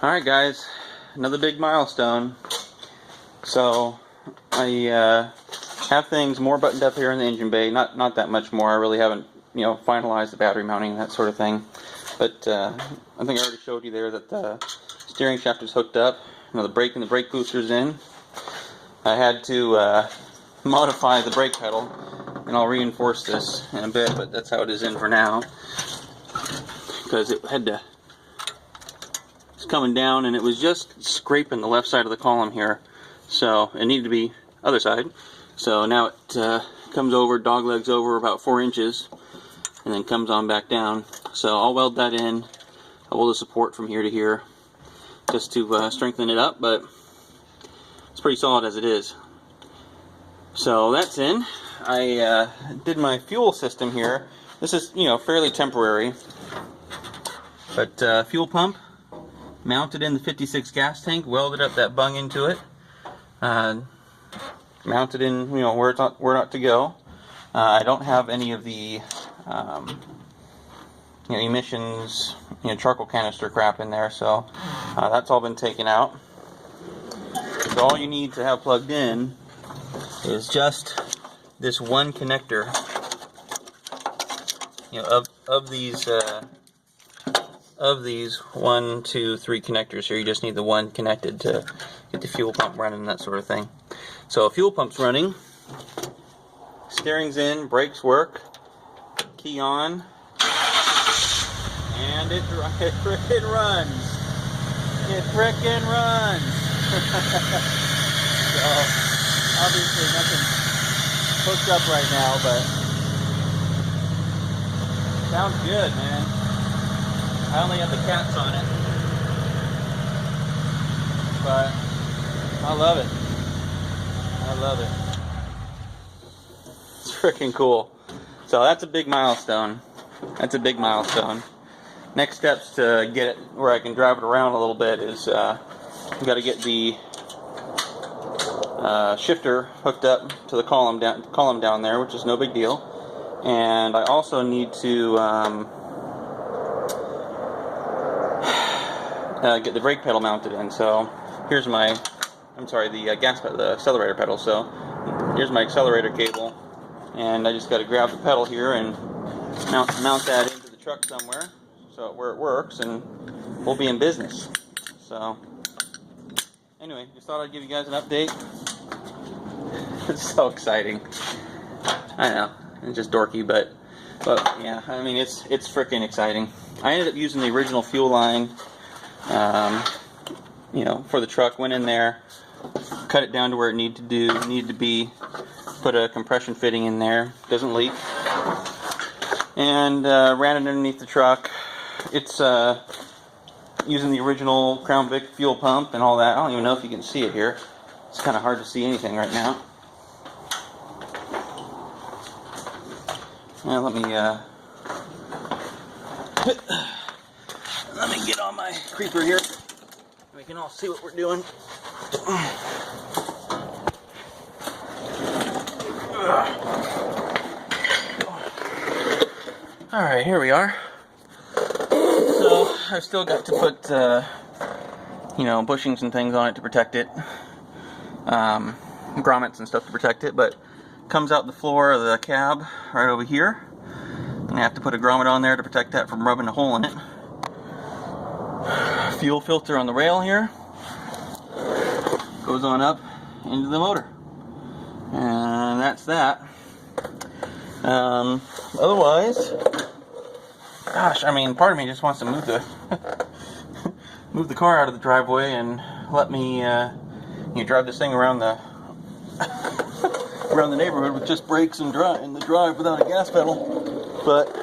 Alright guys, another big milestone. So I have things more buttoned up here in the engine bay. Not that much more. I really haven't finalized the battery mounting and that sort of thing. But I think I already showed you there that the steering shaft is hooked up. The brake and the brake booster's in. I had to modify the brake pedal, and I'll reinforce this in a bit, but that's how it is in for now. Because it had to... It's coming down and it was just scraping the left side of the column here, so it needed to be other side. So now it comes over, dog legs over about 4 inches, and then comes on back down. So I'll weld that in. I'll weld the support from here to here just to strengthen it up, but it's pretty solid as it is. So that's in. I did my fuel system here. This is fairly temporary, but fuel pump mounted in the 56 gas tank, welded up that bung into it, mounted in where it ought to go. I don't have any of the emissions charcoal canister crap in there, so that's all been taken out. So all you need to have plugged in is just this one connector. Of these 1, 2, 3 connectors here, you just need the one connected to get the fuel pump running and that sort of thing. So fuel pump's running, steering's in, brakes work, key on, and it frickin' runs. It frickin' runs. So obviously nothing hooked up right now, but sounds good, man. I only have the cats on it, but I love it. I love it. It's freaking cool. So that's a big milestone. That's a big milestone. Next steps to get it where I can drive it around a little bit is I've got to get the shifter hooked up to the column down there, which is no big deal. And I also need to get the brake pedal mounted in. So here's my, the accelerator pedal. So here's my accelerator cable, and I just got to grab the pedal here and mount that into the truck somewhere, so where it works, and we'll be in business. So anyway, just thought I'd give you guys an update. It's so exciting. I know, it's just dorky, but yeah, I mean it's freaking exciting. I ended up using the original fuel line. For the truck, went in there, cut it down to where it needed to be, put a compression fitting in there, doesn't leak, and ran it underneath the truck. It's using the original Crown Vic fuel pump and all that. I don't even know if you can see it here. It's kind of hard to see anything right now. Now let me get on my creeper here. We can all see what we're doing. Alright, here we are. So, I've still got to put, bushings and things on it to protect it. Grommets and stuff to protect it, but it comes out the floor of the cab right over here. And I have to put a grommet on there to protect that from rubbing a hole in it. Fuel filter on the rail here, goes on up into the motor, and that's that. Otherwise, gosh, I mean, part of me just wants to move the car out of the driveway and let me drive this thing around the around the neighborhood with just brakes and the drive without a gas pedal, but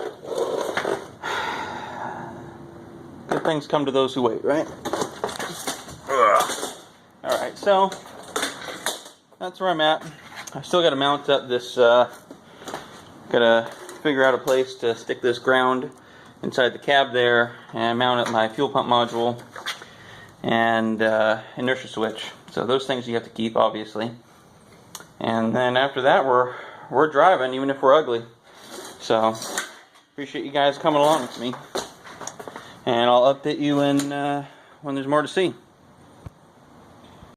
good things come to those who wait, right? Alright, so that's where I'm at. I still got to mount up this, gotta figure out a place to stick this ground inside the cab there and mount up my fuel pump module and inertia switch. So those things you have to keep, obviously. And then after that, we're driving, even if we're ugly. So appreciate you guys coming along with me. And I'll update you when when there's more to see.